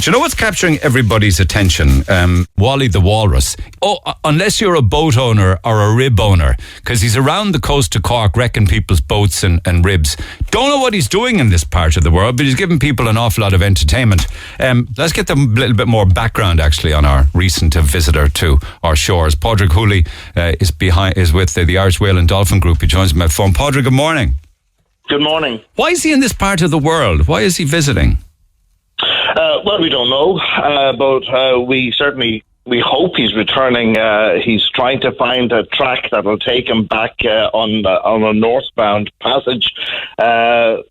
But you know what's capturing everybody's attention? Wally the Walrus. Oh, unless you're a boat owner or a rib owner, because he's around the coast of Cork wrecking people's boats and ribs. Don't know what he's doing in this part of the world, but he's giving people an awful lot of entertainment. Let's get them a little bit more background, actually, on our recent visitor to our shores. Padraig Whooley is with the Irish Whale Dolphin Group. He joins me by phone. Padraig, good morning. Good morning. Why is he in this part of the world? Why is he visiting? Well, we don't know, but we hope he's returning. He's trying to find a track that will take him back on a northbound passage. Walruses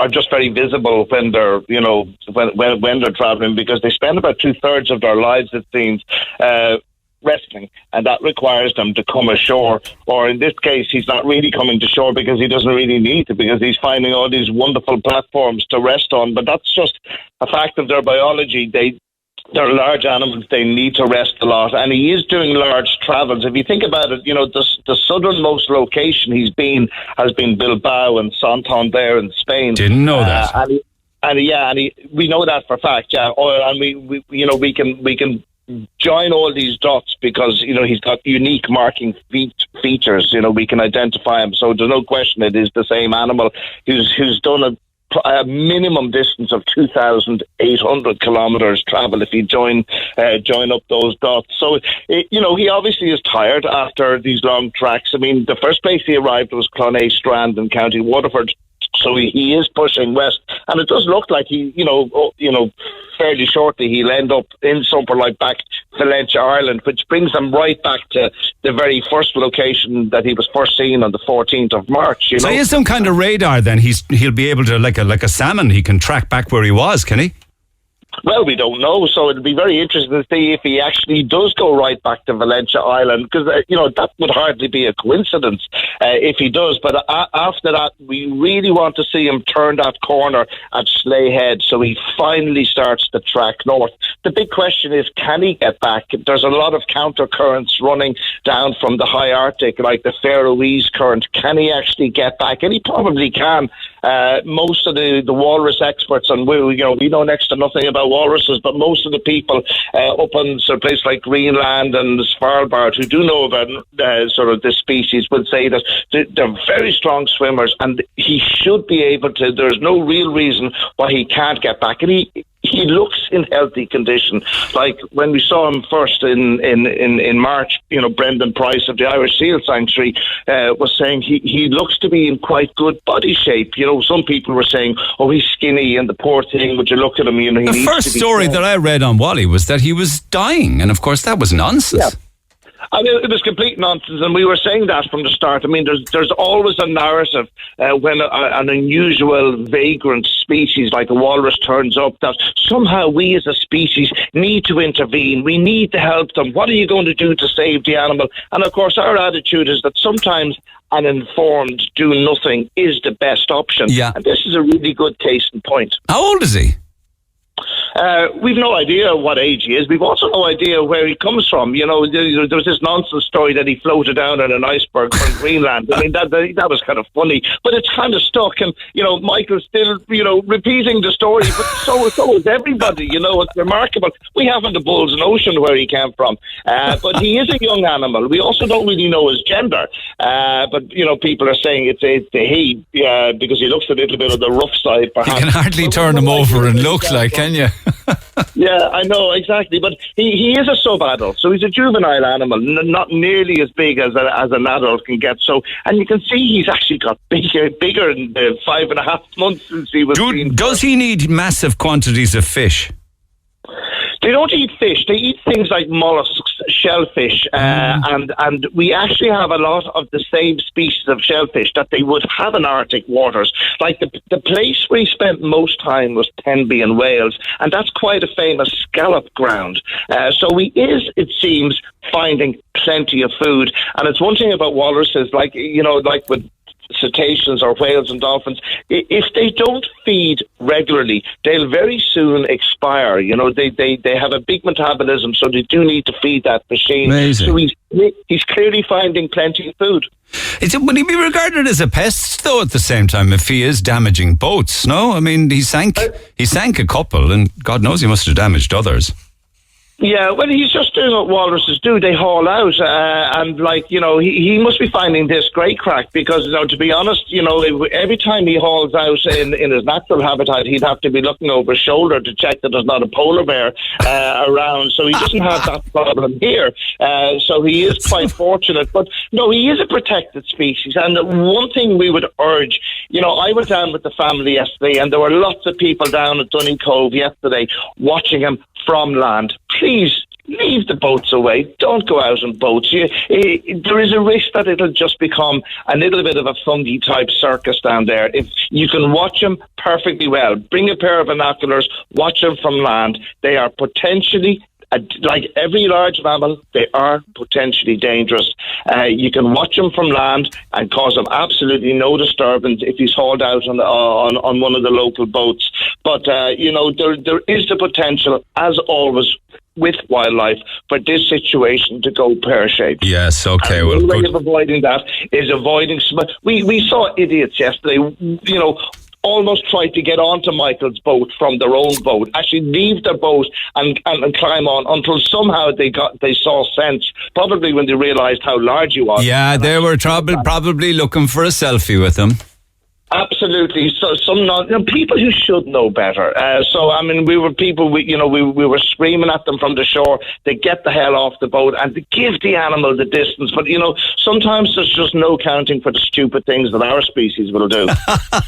are just very visible when they're, when they're traveling, because they spend about 2/3 of their lives, it seems, resting, and that requires them to come ashore. Or in this case, he's not really coming to shore because he doesn't really need to, because he's finding all these wonderful platforms to rest on. But that's just a fact of their biology. They're large animals. They need to rest a lot, and he is doing large travels. If you think about it, the southernmost location he's been has been Bilbao and Santander in Spain. Didn't know that. We know that for a fact. Yeah, and we can join all these dots because he's got unique marking features. We can identify him, so there's no question it is the same animal who's done a minimum distance of 2,800 kilometres travel if you join up those dots. So he obviously is tired after these long tracks. I mean, the first place he arrived was Clonea Strand in County Waterford. So he is pushing west, and it does look like he, fairly shortly he'll end up in somewhere like back Valentia, Ireland, which brings him right back to the very first location that he was first seen on the 14th of March. So he has some kind of radar. Then he'll be able to, like a salmon, he can track back where he was, can he? Well, we don't know, so it'll be very interesting to see if he actually does go right back to Valentia Island, because, that would hardly be a coincidence if he does. But after that, we really want to see him turn that corner at Slea Head, so he finally starts the track north. The big question is, can he get back? There's a lot of counter currents running down from the high Arctic, like the Faroese current. Can he actually get back? And he probably can. Most of the walrus experts, and we know next to nothing about walruses, but most of the people up on a place like Greenland and Svalbard who do know about sort of this species would say that they're very strong swimmers, and he should be able to. There's no real reason why he can't get back, and he looks in healthy condition. Like when we saw him first in March, Brendan Price of the Irish Seal Sanctuary was saying he looks to be in quite good body shape. Some people were saying, oh, he's skinny and the poor thing, would you look at him? He the first story that I read on Wally was that he was dying, and of course that was nonsense. Yeah. I mean, it was complete nonsense, and we were saying that from the start. I mean, there's always a narrative when an unusual vagrant species like a walrus turns up that somehow we as a species need to intervene. We need to help them. What are you going to do to save the animal? And of course, our attitude is that sometimes an informed do nothing is the best option. Yeah. And this is a really good case in point. How old is he? We've no idea what age he is. We've also no idea where he comes from. There was this nonsense story that he floated down on an iceberg from Greenland. I mean, that was kind of funny, but it's kind of stuck. And Michael's still repeating the story, but so is everybody. It's remarkable. We haven't a bull's notion where he came from, but he is a young animal. We also don't really know his gender, but people are saying it's a he because he looks a little bit of the rough side. Perhaps you can hardly turn him over and look like, can you? Yeah, I know, exactly. But he is a sub-adult, so he's a juvenile animal, not nearly as big as an adult can get. So, and you can see he's actually got bigger in the 5.5 months since he was seen. Does he need massive quantities of fish? They don't eat fish. They eat things like mollusks, shellfish, and we actually have a lot of the same species of shellfish that they would have in Arctic waters. Like the place where he spent most time was Tenby in Wales, and that's quite a famous scallop ground. So he is, it seems, finding plenty of food. And it's one thing about walruses, like with cetaceans or whales and dolphins, if they don't feed regularly, they'll very soon expire. You know, they have a big metabolism, so they do need to feed that machine. Amazing. So he's clearly finding plenty of food. Would he be regarded as a pest, though, at the same time, if he is damaging boats? No? I mean, he sank a couple, and God knows he must have damaged others. Yeah, well, he's just doing what walruses do. They haul out, and he must be finding this great crack because, to be honest, every time he hauls out in his natural habitat, he'd have to be looking over his shoulder to check that there's not a polar bear around. So he doesn't have that problem here. So he is quite fortunate. But no, he is a protected species. And one thing we would urge, I went down with the family yesterday, and there were lots of people down at Dunning Cove yesterday watching him from land. Please leave the boats away. Don't go out on boats. There is a risk that it'll just become a little bit of a fungi type circus down there. If you can watch them perfectly well, bring a pair of binoculars, watch them from land. They are potentially, like every large mammal, they are potentially dangerous. You can watch them from land and cause them absolutely no disturbance if he's hauled out on one of the local boats. But there is the potential, as always, with wildlife, for this situation to go pear-shaped. Yes, okay. And the way of avoiding that is avoiding... We saw idiots yesterday, almost tried to get onto Michael's boat from their own boat, actually leave their boat and climb on until somehow they saw sense, probably when they realised how large he was. Yeah, they were probably looking for a selfie with him. Absolutely. So people who should know better. We were people. We were screaming at them from the shore to get the hell off the boat and to give the animal the distance. But sometimes there's just no counting for the stupid things that our species will do.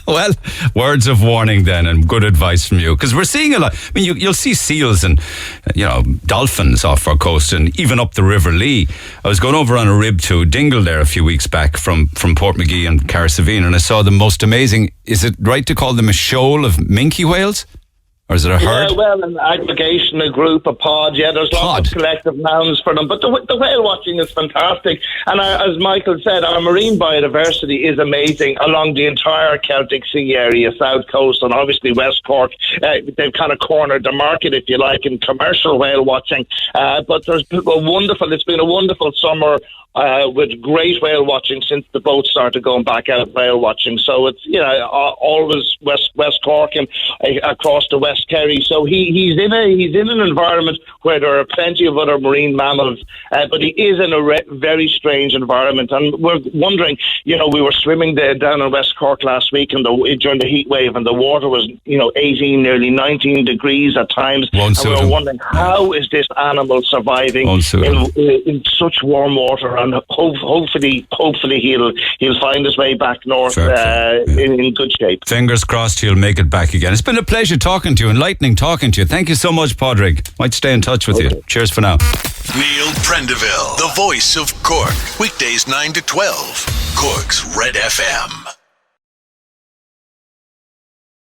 Well, words of warning then, and good advice from you, because we're seeing a lot. I mean, you'll see seals and dolphins off our coast and even up the River Lee. I was going over on a rib to Dingle there a few weeks back from Portmagee and Carsavine, and I saw the most amazing, is it right to call them a shoal of minke whales? Or is it a herd? Yeah, well, an aggregation, a group, a pod. Yeah, there's lots of collective nouns for them. But the whale watching is fantastic. And as Michael said, our marine biodiversity is amazing along the entire Celtic Sea area, South Coast, and obviously West Cork. They've kind of cornered the market, if you like, in commercial whale watching. But it's been a wonderful summer with great whale watching since the boats started going back out whale watching. So it's always West Cork and across the West Kerry. So he's in an environment where there are plenty of other marine mammals, but he is in a very strange environment. And we're wondering, we were swimming down in West Cork last week during the heat wave, and the water was 18, nearly 19 degrees at times. And we were wondering, how is this animal surviving in such warm water? And hopefully he'll find his way back north in good shape. Fingers crossed he'll make it back again. It's been a pleasure talking to you, enlightening talking to you. Thank you so much, Padraig. Might stay in touch with you. Cheers for now. Neil Prendeville, the voice of Cork. Weekdays 9 to 12. Cork's Red FM.